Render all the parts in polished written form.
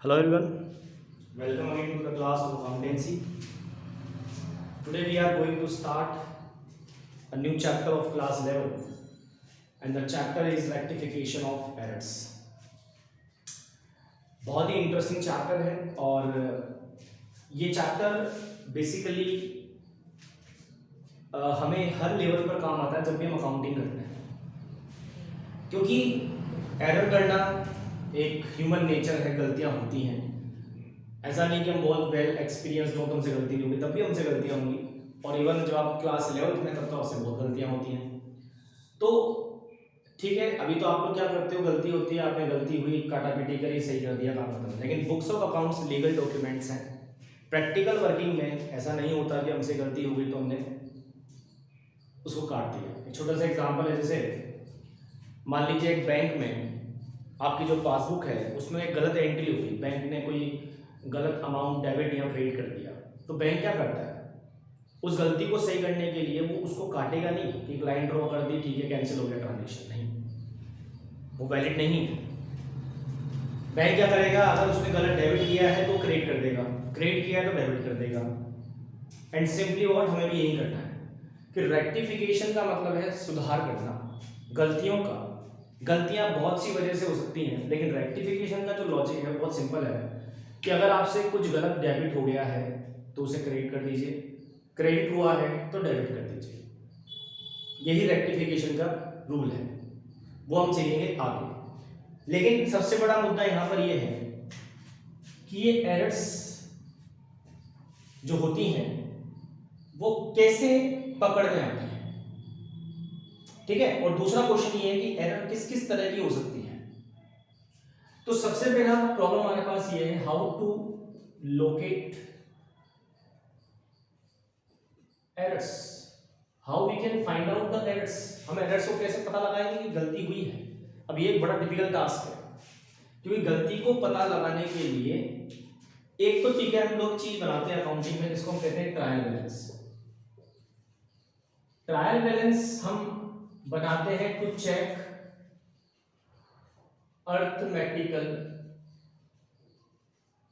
Hello everyone, welcome again to the class of accountancy. Today we are going to start a new chapter of class 11 and the chapter is rectification of errors. बहुत ही interesting chapter है और ये chapter basically हमें हर level पर काम आता है जब भी हम अकाउंटिंग करते हैं, क्योंकि एरर करना एक ह्यूमन नेचर है, गलतियां होती हैं। ऐसा नहीं कि हम बहुत वेल एक्सपीरियंस हो तो हमसे गलती नहीं होगी, तब भी हमसे गलतियां होंगी। और इवन जब आप क्लास 11th में तब तो आपसे बहुत गलतियां होती हैं। तो ठीक है, अभी तो आप लोग क्या करते हो, गलती होती है, आपने गलती हुई, काटा पीटी करी, सही कर दिया, काम खत्म। लेकिन books of accounts legal documents हैं। प्रैक्टिकल वर्किंग में ऐसा नहीं होता कि हमसे गलती हो गई तो हमने उसको काट दिया। एक छोटा सा एग्जाम्पल है, जैसे मान लीजिए एक बैंक में आपकी जो पासबुक है उसमें एक गलत एंट्री हुई, बैंक ने कोई गलत अमाउंट डेबिट या क्रेडिट कर दिया, तो बैंक क्या करता है, उस गलती को सही करने के लिए वो उसको काटेगा नहीं, एक लाइन ड्रॉ कर दी, ठीक है कैंसिल हो गया ट्रांजेक्शन, नहीं, वो वैलिड नहीं है। बैंक क्या करेगा, अगर उसने गलत डेबिट किया है तो क्रेडिट कर देगा, क्रेडिट किया है तो डेबिट कर देगा। एंड सिंपली व्हाट, हमें भी यही करना है कि रेक्टिफिकेशन का मतलब है सुधार करना गलतियों का। गलतियां बहुत सी वजह से हो सकती हैं, लेकिन रेक्टिफिकेशन का जो लॉजिक है बहुत सिंपल है कि अगर आपसे कुछ गलत डेबिट हो गया है तो उसे क्रेडिट कर दीजिए, क्रेडिट हुआ है तो डेबिट कर दीजिए। यही रेक्टिफिकेशन का रूल है, वो हम सीखेंगे आगे। लेकिन सबसे बड़ा मुद्दा यहाँ पर यह है कि ये एरर्स जो होती हैं वो कैसे पकड़ में आती हैं, ठीक है। और दूसरा क्वेश्चन ये है कि एरर किस किस तरह की हो सकती है। तो सबसे पहला प्रॉब्लम हमारे पास ये है, how to locate errors, how we can find out the errors. हम एरर्स को कैसे पता लगाएंगे कि गलती हुई है। अब ये एक बड़ा डिफिकल्ट टास्क है, क्योंकि गलती को पता लगाने के लिए एक तो ठीक है, हम लोग चीज बनाते हैं अकाउंटिंग में जिसको हम कहते हैं ट्रायल बैलेंस। ट्रायल बैलेंस हम बनाते हैं to check arithmetical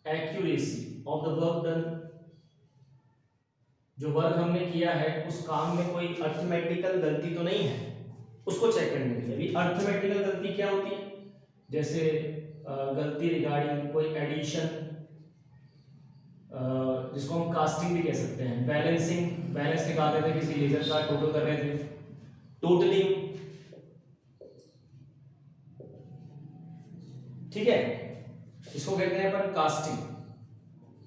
accuracy of the work done. जो वर्क हमने किया है उस काम में कोई अर्थमेटिकल गलती तो नहीं है, उसको चेक करने के लिए। अभी अर्थमेटिकल गलती क्या होती है, जैसे गलती रिगार्डिंग कोई एडिशन, जिसको हम कास्टिंग भी कह सकते हैं, बैलेंसिंग, बैलेंस निकाल रहे थे किसी लेजर का, टोटल कर रहे थे, टोटलिंग, ठीक है, इसको कहते हैं अपन कास्टिंग।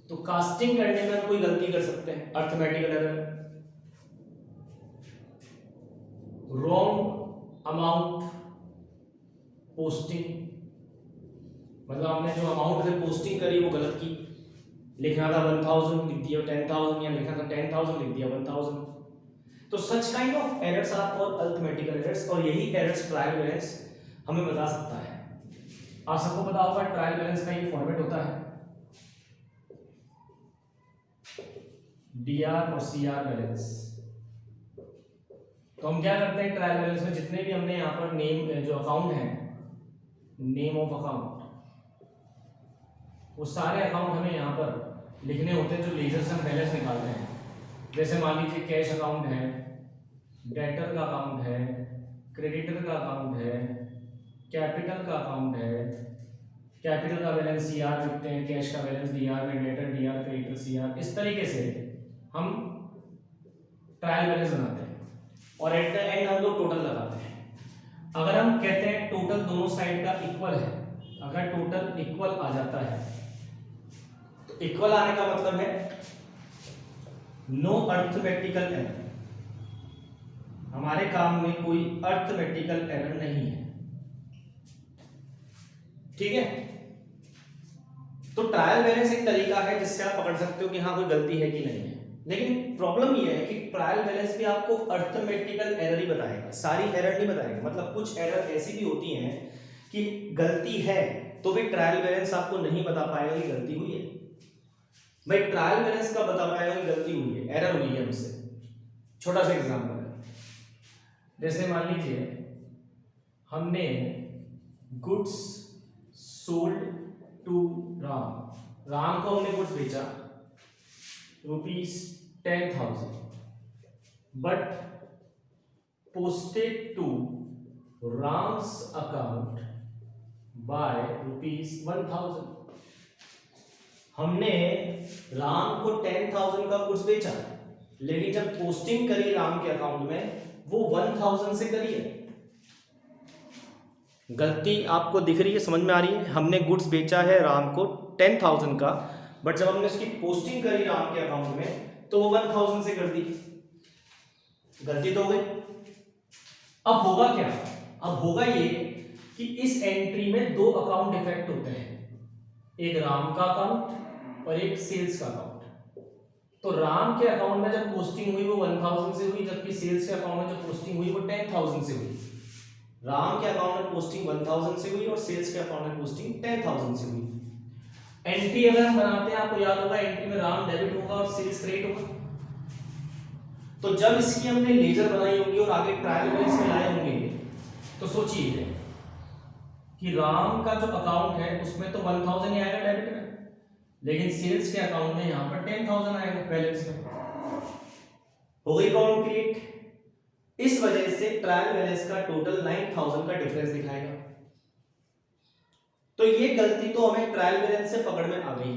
तो कास्टिंग करने में हम कोई गलती कर सकते हैं, arithmetical error. Wrong amount posting, मतलब हमने जो अमाउंट से पोस्टिंग करी वो गलत की, लिखना था 1000 लिख दिया 10,000, या लिखना था 10,000 लिख दिया 1000। तो such kind of errors are called arithmetical errors, और यही एरर्स ट्रायल बैलेंस हमें बता सकता है। आप सबको पता होगा ट्रायल बैलेंस का ये फॉर्मेट होता है, डीआर और सीआर बैलेंस। तो हम क्या करते हैं ट्रायल बैलेंस में, जितने भी हमने यहाँ पर नेम जो अकाउंट है, नेम ऑफ अकाउंट, वो सारे अकाउंट हमें यहाँ पर लिखने होते हैं जो लेजर से हम बैलेंस निकालते हैं। जैसे मान लीजिए कैश अकाउंट है, डेटर का अकाउंट है, क्रेडिटर का अकाउंट है, कैपिटल का अकाउंट है। कैपिटल का बैलेंस सीआर लिखते हैं, कैश का बैलेंस डीआर में, डेटर डीआर, क्रेडिटर सीआर। इस तरीके से हम ट्रायल बैलेंस बनाते हैं और एट द एंड हम लोग टोटल लगाते हैं। अगर हम कहते हैं टोटल दोनों साइड का इक्वल है, अगर टोटल इक्वल आ जाता है तो इक्वल आने का मतलब है नो अर्थमेटिकल एरर, हमारे काम में कोई अर्थमेटिकल एरर नहीं है, ठीक है। तो ट्रायल बैलेंस एक तरीका है जिससे आप पकड़ सकते हो कि हाँ कोई गलती है कि नहीं है। लेकिन प्रॉब्लम यह है कि ट्रायल बैलेंस भी आपको अर्थमेटिकल एरर ही बताएगा, सारी एरर नहीं बताएगा। मतलब कुछ एरर ऐसी भी होती हैं कि गलती है तो भी ट्रायल बैलेंस आपको नहीं बता पाएगा कि गलती हुई है। भाई ट्रायल बैलेंस का बता पाएगा कि गलती हुई है, एरर हुई है हमसे। छोटा सा एग्जांपल है, जैसे मान लीजिए हमने गुड्स सोल्ड टू राम को हमने गुड्स बेचा ₹10,000 but posted to Ram's account by ₹1,000। हमने राम को 10,000 का गुड्स बेचा, लेकिन जब पोस्टिंग करी राम के अकाउंट में वो 1,000 से करी है। गलती आपको दिख रही है, समझ में आ रही है? हमने गुड्स बेचा है राम को 10,000 का, बट जब हमने उसकी पोस्टिंग करी राम के अकाउंट में तो वो 1,000 से कर दी। गलती तो हो गई। अब होगा क्या? अब होगा ये कि इस एंट्री में दो अकाउंट इफेक्ट होते हैं, एक राम का अकाउंट और एक सेल्स का अकाउंट। तो राम के अकाउंट में जब पोस्टिंग हुई वो 1,000 से हुई, जबकि सेल्स के अकाउंट में जब पोस्टिंग हुई वो 10,000 से हुई। राम के अकाउंट में पोस्टिंग 1,000 से हुई और सेल्स के अकाउंट में पोस्टिंग 10,000 से हुई। एंट्री अगर हम बनाते हैं, आपको याद होगा एंट्री में राम डेबिट होगा और सेल्स क्रेडिट होगा। तो जब इसकी हमने लेजर बनाई होगी और आगे ट्रायल बैलेंस में लाए होंगे, तो सोचिए कि राम का जो अकाउंट है उसमें तो 1,000 ही आएगा डेबिट में, लेकिन सेल्स के अकाउंट में यहां पर 10,000 आएगा बैलेंस में। हो गई प्रॉब्लम क्रिएट। इस वजह से ट्रायल बैलेंस का टोटल 9,000 का डिफरेंस दिखाएगा। तो ये गलती तो हमें ट्रायल बैलेंस से पकड़ में आ गई।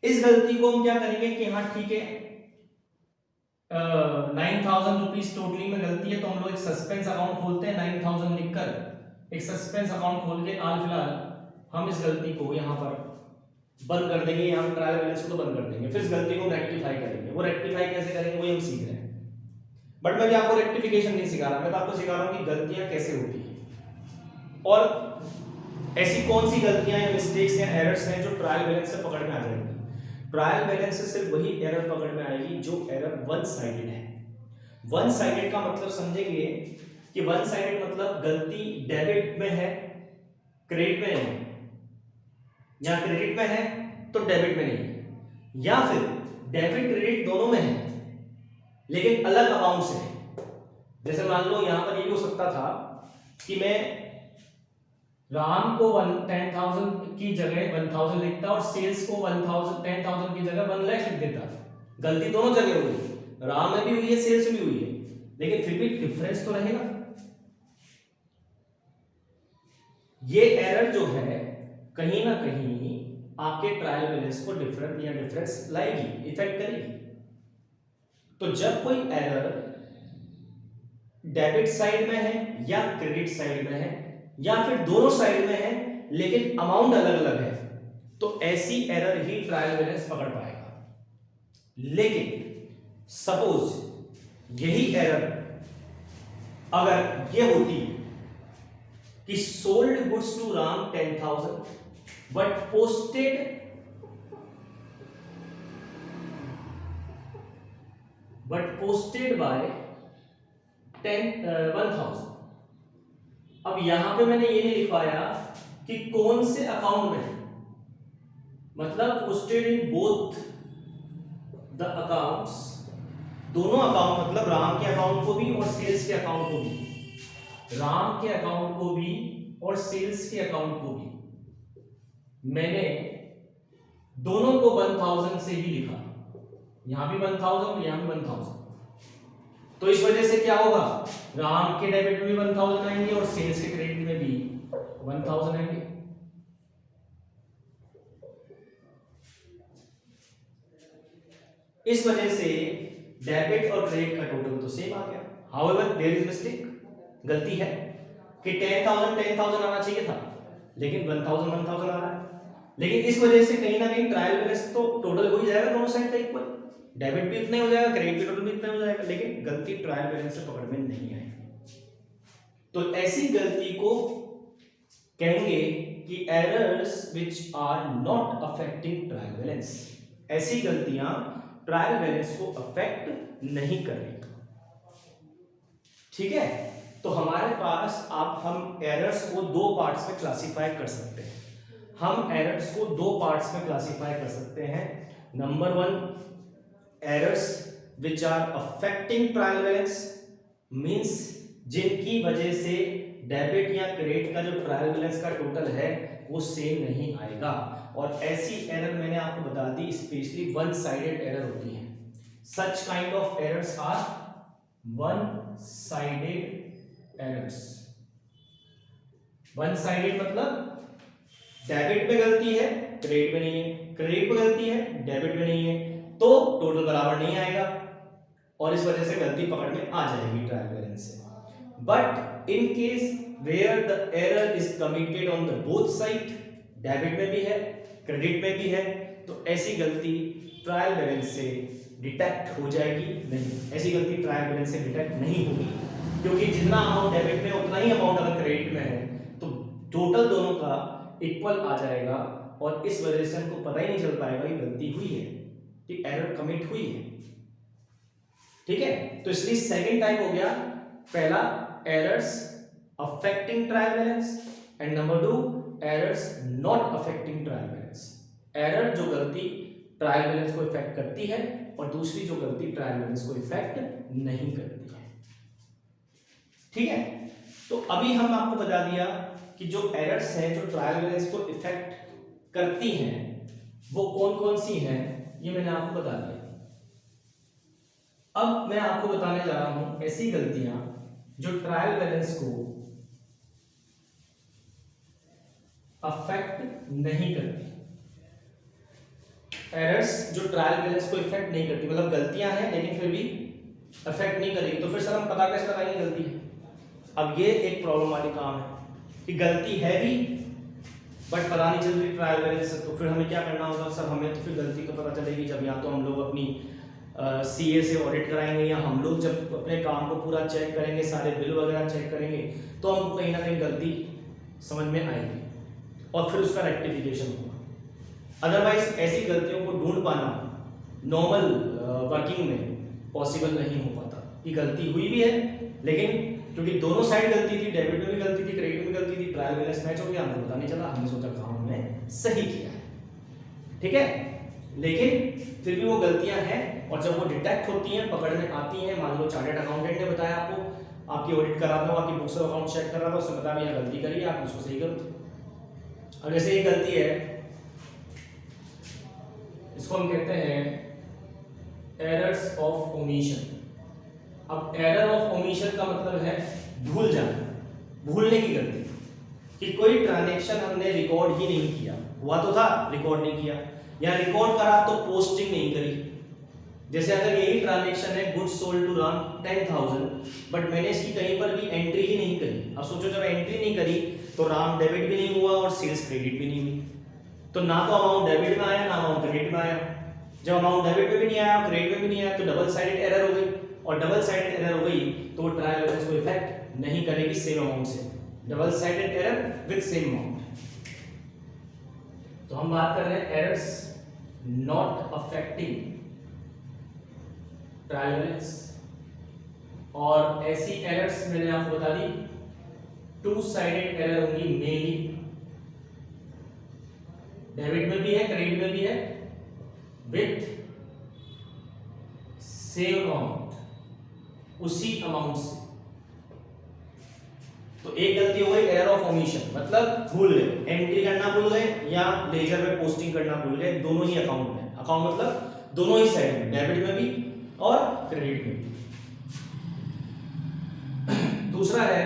इस गलती को हम क्या करेंगे कि हाँ ठीक है, 9,000 रुपीज टोटली में गलती है, तो हम लोग एक सस्पेंस अकाउंट खोलते हैं 9,000 लिखकर। एक सस्पेंस अकाउंट खोल के आल फिलहाल हम इस गलती को यहाँ पर बंद कर देंगे, यहाँ ट्रायल बैलेंस को तो बंद कर देंगे, फिर इस गलती को रेक्टिफाई करेंगे। वो रेक्टिफाई कैसे करेंगे वही हम सीख रहे हैं, बट मैं भी आपको रेक्टिफिकेशन नहीं सिखा रहा, मैं तो आपको सिखा रहा हूँ कि गलतियां कैसे होती हैं और ऐसी कौन सी गलतियां या मिस्टेक्स या एरर्स हैं जो ट्रायल बैलेंस से पकड़ में आ जाएंगी। ट्रायल बैलेंस से सिर्फ वही एरर पकड़ में आएगी जो एरर वन साइडेड है। वन साइडेड का मतलब समझेंगे कि वन साइडेड मतलब गलती डेबिट में है, क्रेडिट में नहीं है, या क्रेडिट में है तो डेबिट में नहीं है, या फिर डेबिट क्रेडिट दोनों में है लेकिन अलग अमाउंट से है। जैसे मान लो यहां पर ये भी हो सकता था कि मैं राम को 10,000 की जगह 1,000 लिखता और सेल्स को 10,000 की जगह 1 लाख लिख देता। गलती दोनों जगह हुई, राम में भी हुई है, सेल्स में भी हुई है, लेकिन फिर भी डिफरेंस तो रहेगा। ये एरर जो है कहीं ना कहीं आपके ट्रायल बैलेंस को डिफरेंस लाएगी, इफेक्ट करेगी। तो जब कोई एरर डेबिट साइड में है या क्रेडिट साइड में है या फिर दोनों साइड में है लेकिन अमाउंट अलग अलग है, तो ऐसी एरर ही ट्रायल बैलेंस पकड़ पाएगा। लेकिन सपोज यही एरर अगर ये होती कि sold goods to Ram 10,000 but posted by 1,000। अब यहां पे मैंने ये नहीं लिखवाया कि कौन से अकाउंट में, मतलब posted in both the accounts, दोनों अकाउंट मतलब राम के अकाउंट को भी और सेल्स के अकाउंट को भी, राम के अकाउंट को भी और सेल्स के अकाउंट को भी मैंने दोनों को 1,000 से ही लिखा, यहां भी 1,000 यहां भी 1,000। तो इस वजह से क्या होगा, राम के डेबिट में भी 1,000 आएंगे और सेल्स के क्रेडिट में भी 1,000 आएंगे। इस वजह से डेबिट और क्रेडिट का टोटल तो सेम आ गया। हाउएवर देयर इज मिस्टेक, गलती है कि 10,000 आना चाहिए था लेकिन 1,000 आ रहा है। लेकिन इस वजह से कहीं ना कहीं ट्रायल बैलेंस तो टोटल हो ही जाएगा दोनों साइड का इक्वल, डेबिट भी इतना हो जाएगा, क्रेडिट भी टोटल भी इतना हो जाएगा, लेकिन गलती ट्रायल बैलेंस से पकड़ में नहीं आएगी। तो ऐसी गलती को कहेंगे कि errors which are not affecting trial balance. ऐसी गलतियां ट्रायल बैलेंस को अफेक्ट नहीं कर रही। ठीक है, तो हमारे पास आप हम एरर्स को दो पार्ट्स में क्लासिफाई कर सकते हैं। हम एरर्स को दो पार्ट्स में क्लासिफाई कर सकते हैं। Number 1, errors which are affecting trial balance, means जिनकी वजह से डेबिट या क्रेडिट का जो ट्रायल बैलेंस का टोटल है वो सेम नहीं आएगा। और ऐसी एरर मैंने आपको बता दी स्पेशली वन साइडेड एरर होती है। Such kind of errors are one sided errors. One sided मतलब डेबिट में गलती है, क्रेडिट में नहीं है, क्रेडिट में गलती है, डेबिट में नहीं है, तो टोटल बराबर नहीं आएगा और इस वजह से गलती पकड़ में आ जाएगी ट्रायल बैलेंस से। But in case where the error is committed on the both side, debit में भी है, क्रेडिट में भी है, तो ऐसी गलती ट्रायल बैलेंस से डिटेक्ट हो जाएगी नहीं। ऐसी गलती ट्रायल बैलेंस से डिटेक्ट नहीं होगी, क्योंकि जितना अमाउंट डेबिट में उतना ही अमाउंट अगर क्रेडिट में है तो टोटल दोनों का इक्वल आ जाएगा और इस वजह से हमको पता ही नहीं चल पाएगा कि गलती हुई है, कि एरर कमिट हुई है। ठीक है, तो इसलिए सेकंड टाइप हो गया, पहला errors affecting trial balance and number 2 errors not affecting trial balance. Error जो गलती ट्रायल बैलेंस को इफेक्ट करती है और दूसरी जो गलती ट्रायल बैलेंस को इफेक्ट नहीं करती है। ठीक है, तो अभी हम आपको बता दिया कि जो एरर्स हैं जो ट्रायल बैलेंस को इफेक्ट करती हैं वो कौन कौन सी हैं, ये मैंने आपको बता दिया। अब मैं आपको बताने जा रहा हूं ऐसी गलतियां जो ट्रायल बैलेंस को अफेक्ट नहीं करती। एरर्स जो ट्रायल बैलेंस को इफेक्ट नहीं करती, मतलब गलतियां हैं लेकिन फिर भी अफेक्ट नहीं करेगी। तो फिर सर हम पता कैसे लगाएंगे गलती है? अब ये एक प्रॉब्लम वाली काम है कि गलती है भी बट पता नहीं चल रही ट्रायल बैलेंस से, तो फिर हमें क्या करना होगा? सर हमें तो फिर गलती तो पता चलेगी जब या तो हम लोग अपनी सीए से ऑडिट कराएंगे या हम लोग जब अपने काम को पूरा चेक करेंगे, सारे बिल वगैरह चेक करेंगे, तो हमको कहीं ना कहीं गलती समझ में आएगी और फिर उसका रेक्टिफिकेशन होगा। अदरवाइज ऐसी गलतियों को ढूंढ पाना नॉर्मल वर्किंग में पॉसिबल नहीं हो पाता कि गलती हुई भी है, लेकिन क्योंकि दोनों साइड गलती थी, डेबिट में भी गलती थी, क्रेडिट में भी गलती थी, ट्रायल बैलेंस मैच हो गया, हमको पता नहीं चला, हमने सोचा काम हमने सही किया है। ठीक है, लेकिन फिर भी वो गलतियां हैं और जब वो डिटेक्ट होती हैं, पकड़ में आती हैं, मान लो चार्टर्ड अकाउंटेंट ने बताया आपको, आपकी ऑडिट करा दो, आपकी बुक्स ऑफ अकाउंट चेक कर रहा था, उसने बताया भैया गलती करिए, आप उसको सही करो। अब जैसे ये गलती है, इसको हम कहते हैं एरर्स ऑफ ओमिशन। अब एरर ऑफ ओमिशन का मतलब है भूल जाना, भूलने की गलती, कि कोई ट्रांजैक्शन हमने रिकॉर्ड ही नहीं किया, हुआ तो था रिकॉर्ड नहीं किया, या रिकॉर्ड करा तो पोस्टिंग नहीं करी। जैसे अगर यही ट्रांजैक्शन है goods sold to Ram 10,000 but मैंने इसकी कहीं पर भी एंट्री ही नहीं करी। अब सोचो जब एंट्री नहीं करी तो राम डेबिट भी नहीं हुआ और सेल्स क्रेडिट भी नहीं हुई, तो ना तो अमाउंट डेबिट में आया ना अमाउंट क्रेडिट में आया। जब अमाउंट डेबिट में भी नहीं आया क्रेडिट में भी नहीं आया तो डबल साइडेड एरर हो गई, और डबल साइडेड एरर हो गई तो वो ट्रायल बैलेंस को इफेक्ट नहीं करेगी सेम अमाउंट से। Double sided error with same amount. तो हम बात कर रहे हैं errors not affecting trial balance, और ऐसी एरर्स मैंने आपको बता दी टू साइडेड एरर होंगी मेनली, डेबिट में भी है क्रेडिट में भी है, विथ सेम अमाउंट, उसी अमाउंट से। तो एक गलती हो गई एरर ऑफ ओमिशन, मतलब भूल गए, एंट्री करना भूल गए या लेजर में पोस्टिंग करना भूल गए, दोनों ही अकाउंट में, अकाउंट मतलब दोनों ही साइड में, डेबिट में भी और क्रेडिट में भी। दूसरा है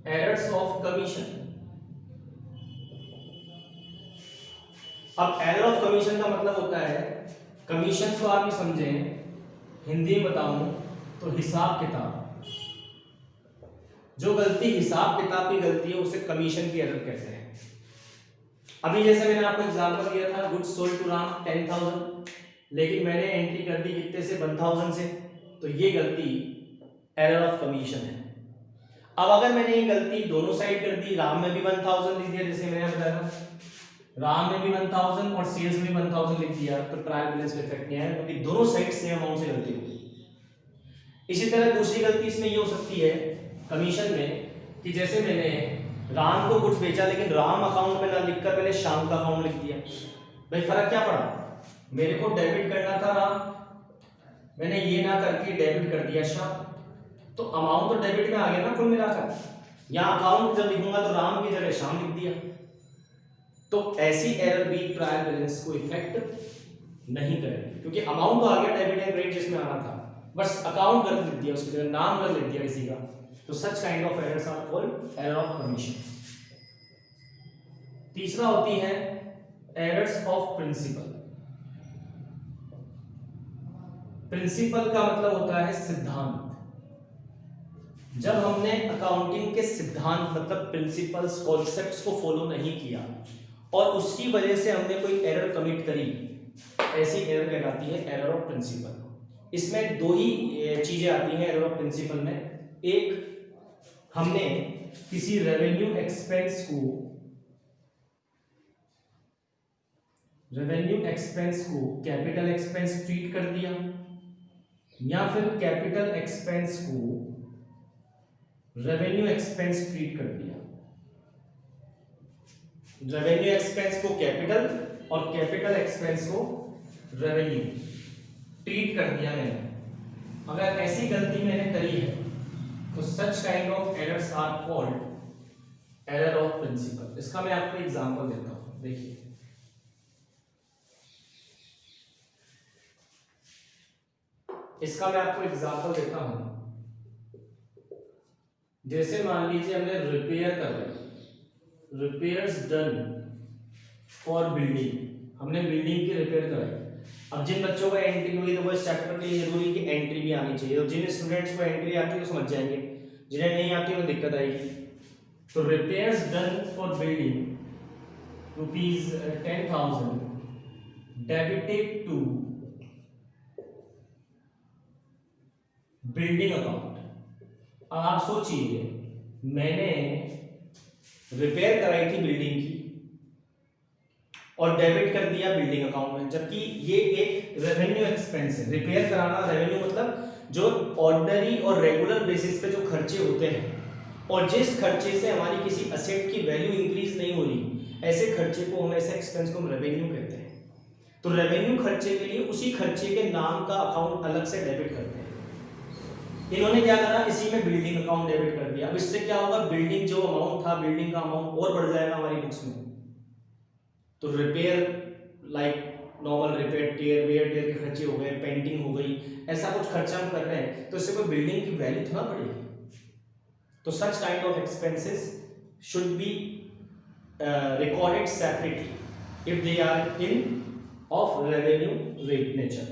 एरर्स ऑफ कमीशन। अब एरर ऑफ कमीशन का मतलब होता है, कमीशन तो आप ही समझें, हिंदी में बताऊं तो हिसाब किताब। जो गलती हिसाब किताब की गलती है उसे कमीशन की एरर कहते हैं। अभी जैसे मैंने आपको एग्जांपल दिया था गुड्स सोल्ड टू राम 10,000, लेकिन मैंने एंट्री कर दी कितने से 1,000 से, तो ये गलती एरर ऑफ कमीशन है। अब अगर मैंने ये गलती दोनों साइड कर दी, राम में भी 1,000 लिख दिया जैसे मैंने बताया था, राम में भी 1,000 और सेल्स में 1,000 लिख दिया, तो ट्रायल बैलेंस में इफेक्ट नहीं आया क्योंकि दोनों साइड सेम अमाउंट से गलती होगी। इसी तरह दूसरी गलती इसमें ये हो सकती है कमीशन में कि जैसे मैंने राम को कुछ बेचा लेकिन राम अकाउंट में ना लिखकर मैंने श्याम का अकाउंट लिख दिया, भाई फर्क क्या पड़ा? मेरे को डेबिट करना था राम, मैंने ये ना करके डेबिट कर दिया श्याम, तो अमाउंट तो डेबिट में आ गया ना कुल मिलाकर, यहाँ अकाउंट जब लिखूंगा तो राम की जगह श्याम लिख दिया, तो ऐसी एरर भी ट्रायल बैलेंस को इफेक्ट नहीं करेगी, क्योंकि अमाउंट तो आ गया डेबिट एंड क्रेडिट जिसमें आना था, बस अकाउंट गलत लिख दिया, उसकी जगह नाम गलत लिख दिया किसी का, तो such kind of errors are called error of commission. तीसरा होती है एरर्स ऑफ प्रिंसिपल। प्रिंसिपल का मतलब होता है सिद्धांत। जब हमने अकाउंटिंग के सिद्धांत मतलब प्रिंसिपल्स कॉन्सेप्ट्स को फॉलो नहीं किया और उसकी वजह से हमने कोई एरर कमिट करी, ऐसी एरर कहलाती है एरर ऑफ प्रिंसिपल। इसमें दो ही चीजें आती हैं एरर ऑफ प्रिंसिपल में। एक, हमने किसी रेवेन्यू एक्सपेंस को कैपिटल एक्सपेंस ट्रीट कर दिया, या फिर कैपिटल एक्सपेंस को रेवेन्यू एक्सपेंस ट्रीट कर दिया। रेवेन्यू एक्सपेंस को कैपिटल और कैपिटल एक्सपेंस को रेवेन्यू ट्रीट कर दिया मैंने। अगर ऐसी गलती मैंने करी है तो such kind of errors are called error of principle. इसका मैं आपको एग्जांपल देता हूं, देखिए। इसका मैं आपको एग्जांपल देता हूं। जैसे मान लीजिए हमने रिपेयर कर रहे, रिपेयर्स डन फॉर बिल्डिंग, हमने बिल्डिंग की रिपेयर कराई। अब जिन बच्चों को एंट्री हुई तो वो इस चैप्टर के लिए जरूरी कि एंट्री भी आनी चाहिए, और जिन स्टूडेंट्स को एंट्री आती है वो समझ जाएंगे, जिन्हें नहीं आती है वो दिक्कत आएगी। तो repairs done for building ₹10,000 debited to building account. अब आप सोचिए, मैंने रिपेयर कराई थी बिल्डिंग की और डेबिट कर दिया बिल्डिंग अकाउंट में, जबकि ये एक रेवेन्यू एक्सपेंस है। रिपेयर कराना, रेवेन्यू मतलब जो ऑर्डिनरी और रेगुलर बेसिस पे जो खर्चे होते हैं, और जिस खर्चे से हमारी किसी असेट की वैल्यू इंक्रीज नहीं हो रही, ऐसे खर्चे को हम, ऐसे एक्सपेंस को हम रेवेन्यू कहते हैं। तो रेवेन्यू खर्चे के लिए उसी खर्चे के नाम का अकाउंट अलग से डेबिट करते हैं। इन्होंने क्या करा, इसी में बिल्डिंग अकाउंट डेबिट कर दिया। अब इससे क्या होगा, बिल्डिंग जो अमाउंट था, बिल्डिंग का अमाउंट और बढ़ जाएगा हमारी बुक्स में। तो repair like normal repair, tear wear tear के खर्चे हो गए, पेंटिंग हो गई, ऐसा कुछ खर्चा हम कर रहे हैं, तो इससे कोई बिल्डिंग की वैल्यू थोड़ा बढ़ेगी। तो such kind of expenses should be recorded separately if they are in of revenue rate nature.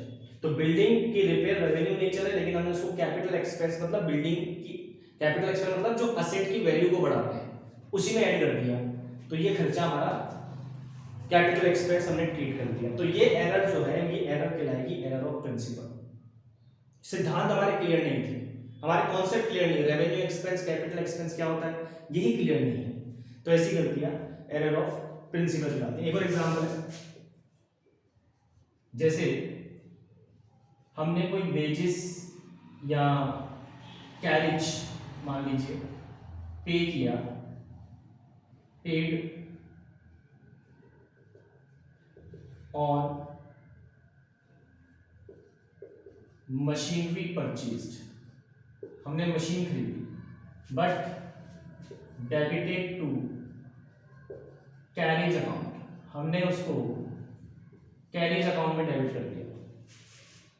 तो बिल्डिंग की रिपेयर रेवेन्यू नेचर है, लेकिन हमने उसको कैपिटल एक्सपेंस मतलब बिल्डिंग की कैपिटल एक्सपेंस मतलब जो असेट की वैल्यू को बढ़ाते हैं उसी में ऐड कर दिया, तो ये खर्चा हमारा कैपिटल एक्सपेंस हमने ट्रीट कर दिया। तो ये एरर जो है, ये एरर कहलाएगी एरर ऑफ प्रिंसिपल। सिद्धांत हमारे क्लियर नहीं थे, हमारे कॉन्सेप्ट क्लियर नहीं, रेवेन्यू एक्सपेंस कैपिटल एक्सपेंस क्या होता है यही क्लियर नहीं है, तो ऐसी गलतियां एरर ऑफ प्रिंसिपल कहलाती हैं। एक और एग्जांपल है, जैसे हमने कोई वेजेस या कैरेज मान लीजिए पे किया, पेड ऑन मशीनरी परचेज्ड, हमने मशीन खरीदी, but debited to carriage account, हमने उसको कैरेज अकाउंट में डेबिट कर दिया।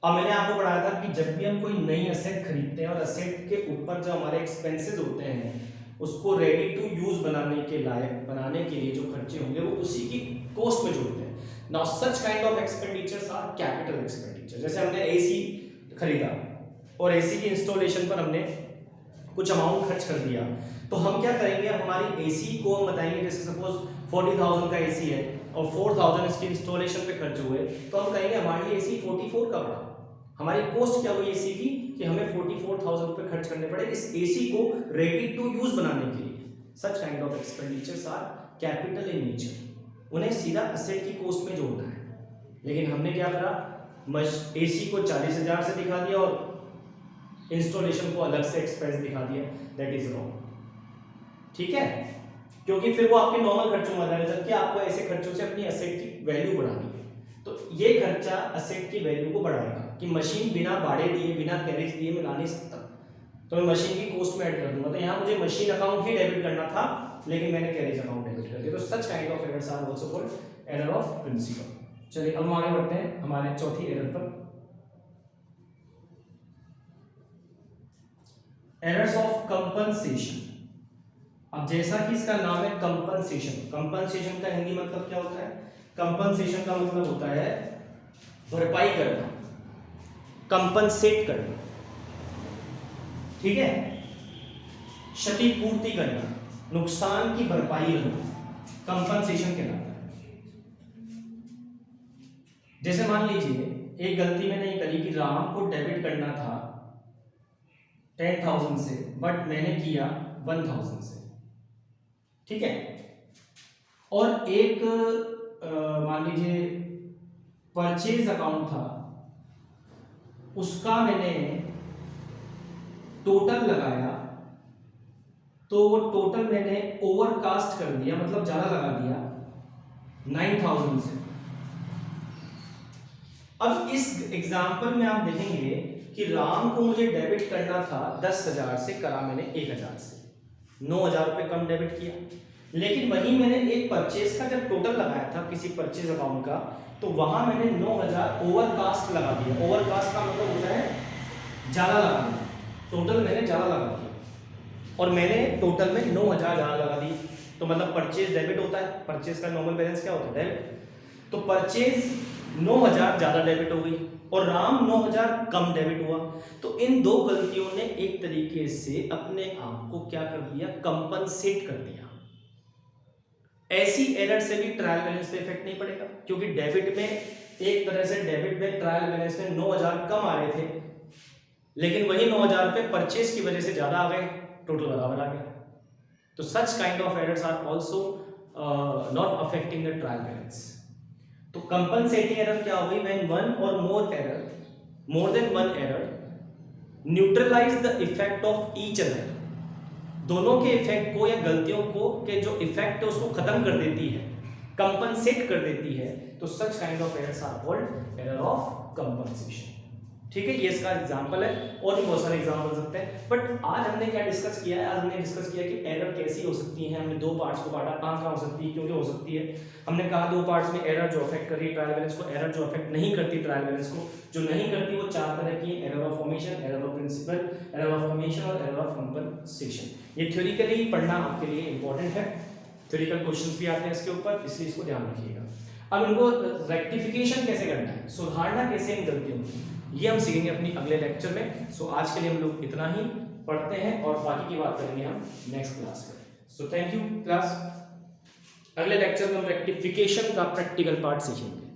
अब मैंने आपको पढ़ाया था कि जब भी हम कोई नई असेट खरीदते हैं और असेट के ऊपर जो हमारे एक्सपेंसेस होते हैं उसको रेडी टू यूज बनाने के लायक बनाने के लिए जो खर्चे होंगे वो उसी की कॉस्ट में जोड़ते हैं। Now such kind of expenditures are capital expenditure. जैसे हमने एसी खरीदा और एसी की इंस्टॉलेशन पर हमने कुछ अमाउंट खर्च कर दिया, तो हम क्या करेंगे, हमारी एसी को हम बताएंगे, जैसे सपोज 40,000 का एसी है और 4,000 इसकी इंस्टॉलेशन पे खर्च हुए, तो हम कहेंगे हमारे लिए एसी 44 का पड़ा। हमारी कॉस्ट क्या हुई एसी की कि हमें 44,000 रुपए खर्च करने पड़े इस एसी को रेडी टू यूज बनाने के लिए। सच kind of expenditures are capital in nature, उन्हें सीधा असेट की कॉस्ट में जोड़ना है। लेकिन हमने क्या करा, एसी को 40,000 से दिखा दिया और इंस्टॉलेशन को अलग से एक्सपेंस दिखा दिया, दैट इज रॉन्ग। ठीक है, क्योंकि फिर वो आपके नॉर्मल खर्चों में आ जाएगा, जबकि आपको ऐसे खर्चों से अपनी असेट की वैल्यू बढ़ानी है। तो ये खर्चा असेट की वैल्यू को बढ़ाएगा कि मशीन बिना भाड़े दिए, बिना कैरेज दिए मैं ला नहीं सकता, तो मैं मशीन की कॉस्ट में ऐड कर दूंगा। तो यहाँ मुझे मशीन अकाउंट ही डेबिट करना था, लेकिन मैंने कैरेज अकाउंट डेबिट कर दिया। तो such kind of errors are also called error of principle. चलिए अब हम आगे बढ़ते हैं हमारे चौथी एरर पर, एरर्स ऑफ कंपनसेशन। अब जैसा कि इसका नाम है कंपनसेशन, कंपनसेशन का हिंदी मतलब क्या होता है? कंपनसेशन का मतलब होता है भरपाई करना, कंपनसेट करना, ठीक है, क्षतिपूर्ति करना, नुकसान की भरपाई करना, कंपनसेशन कहलाता है। जैसे मान लीजिए एक गलती मैंने ये करी कि राम को डेबिट करना था 10,000 से, बट मैंने किया 1,000 से, ठीक है। और एक मान लीजिए परचेज अकाउंट था, उसका मैंने टोटल लगाया, तो वो टोटल मैंने ओवरकास्ट कर दिया, मतलब ज्यादा लगा दिया 9,000 से। अब इस एग्जाम्पल में आप देखेंगे कि राम को मुझे डेबिट करना था 10,000 से, करा मैंने 1,000 से, 9,000 रुपये कम डेबिट किया। लेकिन वहीं मैंने एक परचेज का जब टोटल लगाया था किसी परचेज अकाउंट का, तो वहां मैंने 9,000 ओवरकास्ट लगा दिया। ओवरकास्ट का मतलब होता है ज्यादा लगा दिया, टोटल मैंने ज्यादा लगा दिया, और मैंने टोटल में 9,000 ज्यादा लगा दी। तो मतलब परचेज डेबिट होता है, परचेज का नॉर्मल बैलेंस क्या होता है? डेबिट। तो परचेज 9,000 ज्यादा डेबिट हो गई और राम 9,000 कम डेबिट हुआ। तो इन दो गलतियों ने एक तरीके से अपने आप को क्या कर दिया? कंपनसेट कर दिया। ऐसी एरर से भी ट्रायल बैलेंस पे इफेक्ट नहीं पड़ेगा, क्योंकि डेबिट में एक तरह से डेबिट में ट्रायल बैलेंस में 9,000 कम आ रहे थे, लेकिन वही 9,000 रुपये परचेज की वजह से ज्यादा आ गए, टोटल बराबर आ गया। तो such kind of errors are also not affecting the trial balance. तो कंपनसेटिंग एरर क्या होगी? व्हेन वन और more than one error neutralize the effect of each other, दोनों के इफेक्ट को या गलतियों को के जो इफेक्ट है उसको खत्म कर देती है, कंपनसेट कर देती है। तो such kind of errors are called error of compensation, ठीक है। ये इसका एग्जांपल है, और भी बहुत सारे एग्जांपल हो सकते हैं। बट आज हमने क्या डिस्कस किया है? आज हमने डिस्कस किया कि एरर कैसी हो सकती है। हमने दो पार्ट्स को बांटा, कहाँ हो सकती है, क्योंकि हो सकती है। हमने कहा दो पार्ट्स में, एरर जो अफेक्ट कर रही है ट्रायल बैलेंस को, एरर जो अफेक्ट नहीं करती ट्रायल बैलेंस को। जो नहीं करती वो चार तरह की, error of formation, error of principle, error of formation और एरर ऑफ कंपनसेशन। ये थ्योरिकली पढ़ना आपके लिए इंपॉर्टेंट है, थ्योरिकल क्वेश्चंस भी आते हैं इसके ऊपर, इसलिए इसको ध्यान रखिएगा। अब इनको रेक्टिफिकेशन कैसे करना है, सुधारना कैसे इन गलतियों को, ये हम सीखेंगे अपनी अगले लेक्चर में। सो आज के लिए हम लोग इतना ही पढ़ते हैं और बाकी की बात करेंगे हम नेक्स्ट क्लास में। So thank you class. अगले लेक्चर में हम रेक्टिफिकेशन का प्रैक्टिकल पार्ट सीखेंगे।